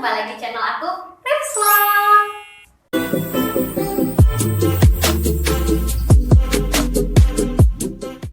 jumpa lagi di channel aku, Ripslog.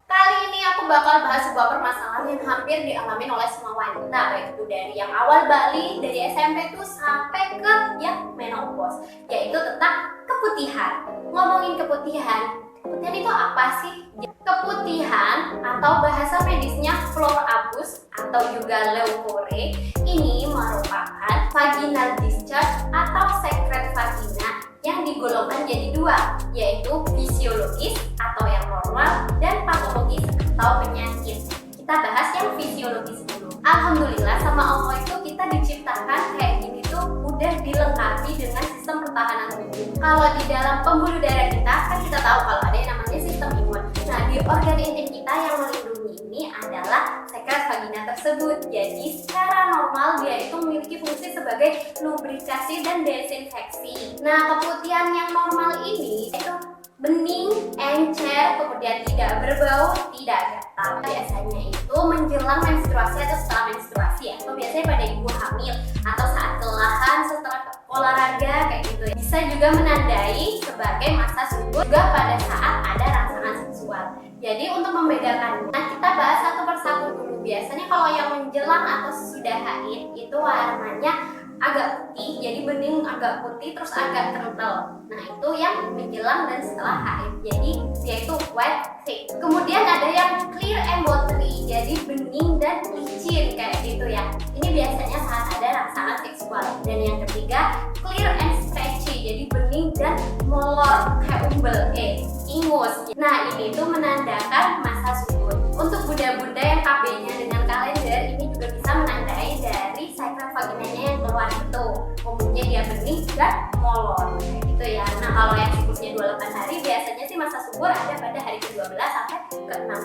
Kali ini aku bakal bahas sebuah permasalahan yang hampir dialami oleh semua wanita, baik itu dari yang awal balik, dari SMP tuh sampai ke yang menopause, yaitu tentang keputihan. Ngomongin keputihan itu apa sih? Keputihan atau bahasa medisnya Florabus atau juga Leucore ini merupakan vaginal discharge atau sekret vagina yang digolongkan jadi dua, yaitu fisiologis atau yang normal dan patologis atau penyakit. Kita bahas yang fisiologis dulu. Alhamdulillah sama Allah itu kita diciptakan kayak gini tuh udah dilengkapi dengan sistem pertahanan tubuh. Kalau di dalam pembuluh darah kita kan kita tahu kalau ada yang namanya sistem imun. Nah, di organ intim kita yang melindungi ini adalah sekret vagina tersebut. Jadi secara normal dia itu memiliki fungsi sebagai lubrikasi dan desinfeksi. Nah, keputihan yang normal ini itu bening, encer, kemudian tidak berbau, tidak gatal. Biasanya itu menjelang menstruasi atau setelah menstruasi, atau biasanya pada ibu hamil atau saat kelelahan setelah olahraga kayak gitu. Bisa juga menandai sebagai masa subur juga pada saat ada rangsangan seksual. Jadi untuk membedakannya kita bahas satu persatu dulu. Biasanya kalau yang menjelang atau sesudah haid itu warnanya agak putih, jadi bening agak putih terus agak kental. Nah itu yang menjelang dan setelah haid, jadi dia itu wet thick. Kemudian ada yang clear and watery, jadi bening dan licin kayak gitu ya. Ini biasanya saat ada rangsangan seksual. Dan yang ketiga clear and stretchy, jadi bening dan molor kayak umbel, ingus. Nah ini tuh menandakan masa subur. Untuk bunda-bunda yang KB-nya dengan kalender ini juga bisa menandai dari sekret vaginanya yang keluar itu. Umumnya dia bening dan molor kayak gitu ya. Nah kalau yang siklusnya 28 hari biasanya sih masa subur ada pada hari ke-12 sampai ke-16.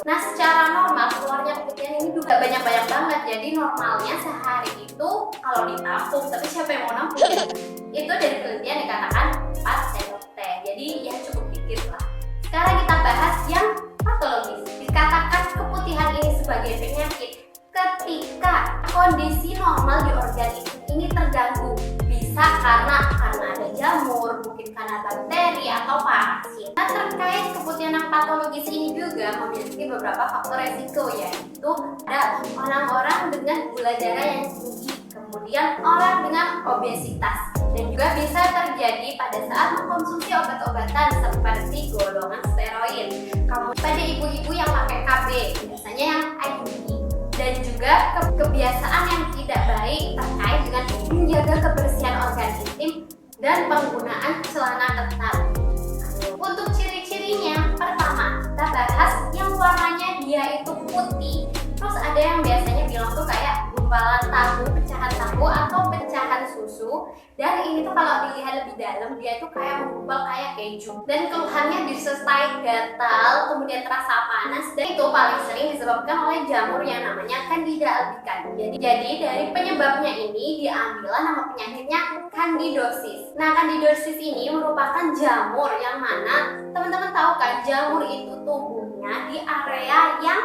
Nah secara normal keluarnya keputihan ini juga banyak-banyak banget. Jadi normalnya sehari itu kalau ditampung, tapi siapa yang mau nampung ya? Itu dari penelitian dikatakan 4 sendok teh. Jadi ya cukup dikit lah. Sekarang kita bahas yang patologis. Dikatakan keputihan ini sebagai penyakit ketika kondisi normal di organ ini terganggu. Bisa karena ada jamur, mungkin karena bakteri atau parasit. Nah terkait keputihan yang patologis ini juga memiliki beberapa faktor resiko, yaitu ada orang-orang dengan gula darah yang tinggi, kemudian orang dengan obesitas, dan juga bisa terjadi pada saat mengkonsumsi obat-obatan seperti golongan steroid. Pada ibu-ibu yang pakai KB, biasanya yang IUD, dan juga kebiasaan yang tidak baik terkait dengan menjaga kebersihan organ intim dan penggunaan celana ketat. Untuk ciri-cirinya, pertama kita bahas yang warnanya dia itu putih, terus ada yang biasanya bilang tuh kayak gumpalan tahu, pecahan tahu atau pecahan susu, dan ini tuh kalau dilihat lebih dalam dia tuh kayak menggumpal kayak keju, dan keluhannya disertai gatal, kemudian terasa panas, dan itu paling sering disebabkan oleh jamur yang namanya Candida albicans. Jadi dari penyebabnya ini diambil nama penyakitnya kandidosis. Nah kandidosis ini merupakan jamur yang mana teman-teman tahu kan jamur itu tumbuhnya di area yang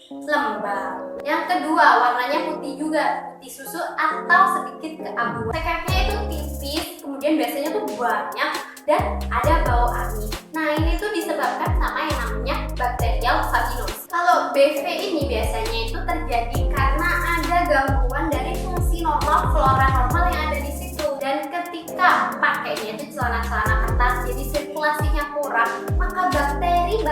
lembab. Yang kedua warnanya putih juga, putih susu atau sedikit keabuan. Sekretnya itu tipis, kemudian biasanya tuh banyak dan ada bau amis. Nah ini tuh disebabkan sama yang namanya bakterial vaginosis. Kalau BV ini biasanya itu terjadi karena ada gangguan dari fungsi normal flora normal yang ada di situ. Dan ketika pakainya itu celana-celana ketat, jadi sirkulasinya kurang, maka bakteri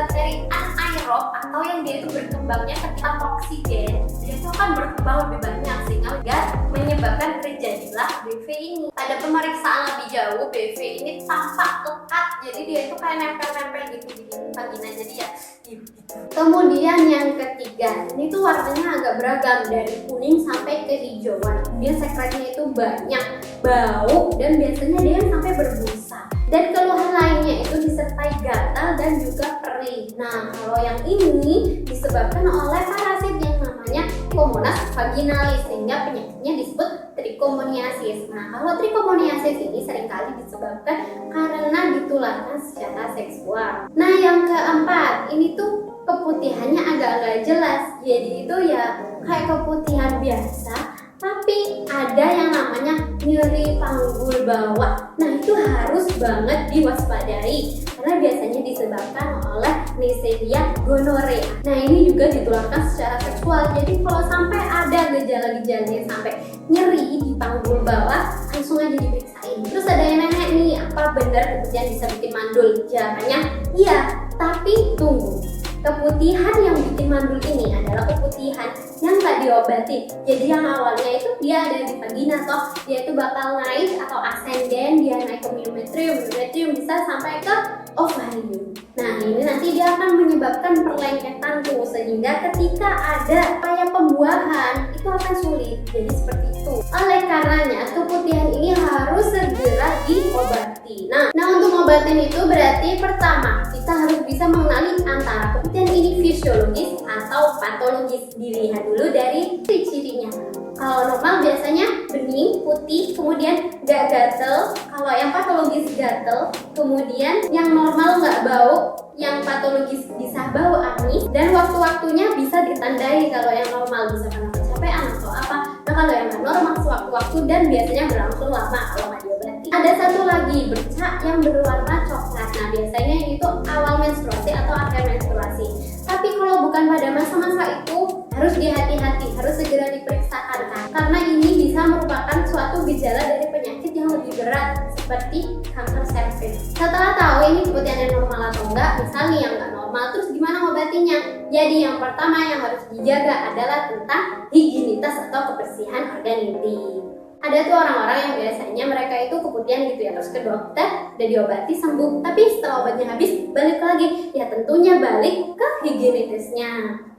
anaerob atau yang dia itu berkembangnya ketika oksigen, dia itu akan berkembang lebih banyak sehingga menyebabkan terjadilah BV ini. Pada pemeriksaan lebih jauh, BV ini tampak lekat, jadi dia itu kayak nempel-nempel gitu di vagina, jadi ya gitu. Kemudian yang ketiga, ini tuh warnanya agak beragam dari kuning sampai kehijauan. Dia sekretnya itu banyak, bau, dan biasanya dia sampai berbusa. Dan keluhan lainnya itu disertai gatal dan juga perih. Nah kalau yang ini disebabkan oleh parasit yang namanya Trichomonas vaginalis, sehingga penyakitnya disebut trichomoniasis. Nah kalau trichomoniasis ini seringkali disebabkan karena ditularkan secara seksual. Nah yang keempat, ini tuh keputihannya agak nggak jelas. Jadi itu ya kayak keputihan biasa, tapi ada yang namanya nyeri panggul bawah. Nah, itu harus banget diwaspadai karena biasanya disebabkan oleh Neisseria gonorrhea. Nah, ini juga ditularkan secara seksual. Jadi kalau sampai ada gejala-gejalanya sampai nyeri di panggul bawah, langsung aja diperiksain. Terus ada yang nanya nih, apa benar keputihan bisa bikin mandul? Jawabannya iya, tapi tunggu. Keputihan yang bikin mandul ini adalah keputihan yang nggak diobati. Jadi yang awalnya itu dia ada di vagina toh, dia itu bakal naik atau ascenden, dia naik ke myometrium bisa sampai ke ovarium. Nah, ini nanti dia akan menyebabkan perlengketan tuh, sehingga ketika ada upaya pembuahan itu akan sulit. Jadi seperti itu. Oleh karenanya keputihan ini harus segera diobati. Nah untuk ngobatin itu berarti pertama kita harus bisa mengenali antara keputihan ini fisiologis atau patologis. Dilihat dulu dari ciri-cirinya. Kalau normal biasanya bening, putih, kemudian gak gatel. Kalau yang patologis gatel, kemudian yang normal gak bau, yang patologis bisa bau amis, dan waktu-waktunya bisa ditandai. Kalau yang normal bisa karena kecapean atau apa. Nah kalau yang gak normal sewaktu-waktu dan biasanya berlangsung lama kalau nggak diobati. Ada satu lagi, bercak yang berwarna coklat. Nah biasanya itu awal menstruasi atau akhir menstruasi. Tapi kalau bukan pada masa-masa itu harus hati-hati, harus segera diperiksakan kan? Karena ini bisa merupakan suatu gejala dari penyakit yang lebih berat seperti kanker serviks. Setelah tahu ini keputihan yang normal atau enggak, misalnya yang enggak normal, terus gimana ngobatinya? Jadi yang pertama yang harus dijaga adalah tentang higienitas atau kebersihan organ intim. Ada tuh orang-orang yang biasanya mereka itu keputihan gitu ya, terus ke dokter, udah diobati sembuh, tapi setelah obatnya habis balik lagi, ya tentunya balik ke higienitasnya.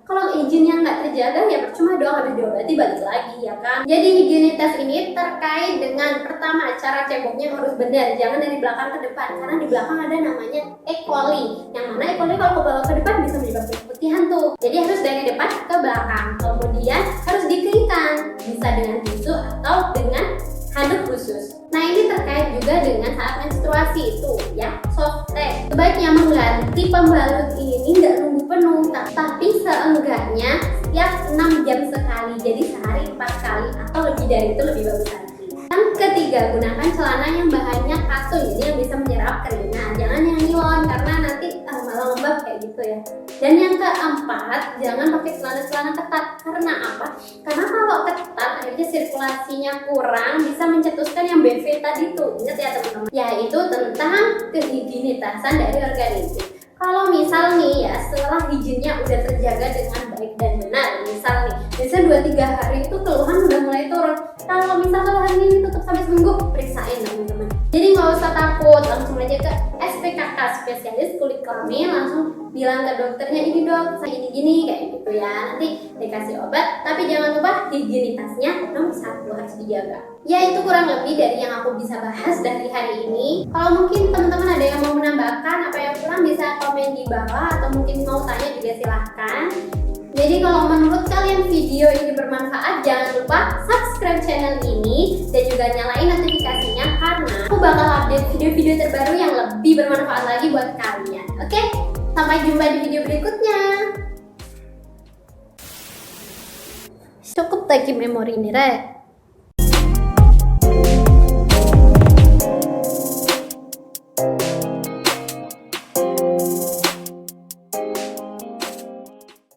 Kalau higiennya nggak terjaga ya percuma dong, habis diobati balik lagi ya kan. Jadi higienitas ini terkait dengan pertama cara ceboknya harus benar, jangan dari belakang ke depan karena di belakang ada namanya E. coli, yang mana E. coli kalau kebawa ke depan bisa menyebabkan keputihan tuh. Jadi harus dari depan ke belakang, kemudian harus dikeringkan, bisa dengan tisu atau dengan handuk khusus. Nah ini terkait juga dengan saat menstruasi itu ya, soft tag. Sebaiknya mengganti pembalut ini nggak nunggu penuh, tapi seenggaknya setiap 6 jam sekali. Jadi sehari 4 kali atau lebih dari itu lebih bagus lagi. Yang ketiga, gunakan celana yang bahannya katun, jadi yang bisa menyerap keringat. Jangan yang nilon karena nanti malah lembab kayak gitu ya. Dan yang keempat, jangan pakai celana-celana ketat. Karena apa? Karena kalau ketat akhirnya sirkulasinya kurang, bisa mencetuskan yang BV tadi tuh. Ingat ya teman-teman, yaitu tentang kehigienitasan dari organ intim. Kalau misal nih ya, setelah higiennya udah terjaga dengan baik dan benar, misal nih, biasanya 2-3 hari itu keluhan udah mulai turun. Kalau misal keluhan ini tutup sampai seminggu, periksain teman-teman. Jadi nggak usah takut, langsung aja ke SPKK, spesialis kulit kelamin, langsung bilang ke dokternya, ini dok, saya gini-gini, kayak gitu ya. Nanti dikasih obat, tapi jangan lupa higienitasnya nomor 1 harus dijaga. Ya itu kurang lebih dari yang aku bisa bahas dari hari ini. Kalau mungkin teman-teman ada yang mau menambahkan apa yang kurang, bisa komen di bawah atau mungkin mau tanya juga silahkan. Jadi kalau menurut kalian video ini bermanfaat, jangan lupa subscribe channel ini dan juga nyalain notifikasinya karena aku bakal update video-video terbaru yang lebih bermanfaat lagi buat kalian. Oke? Sampai jumpa di video berikutnya. Cukup lagi memori ini, Re.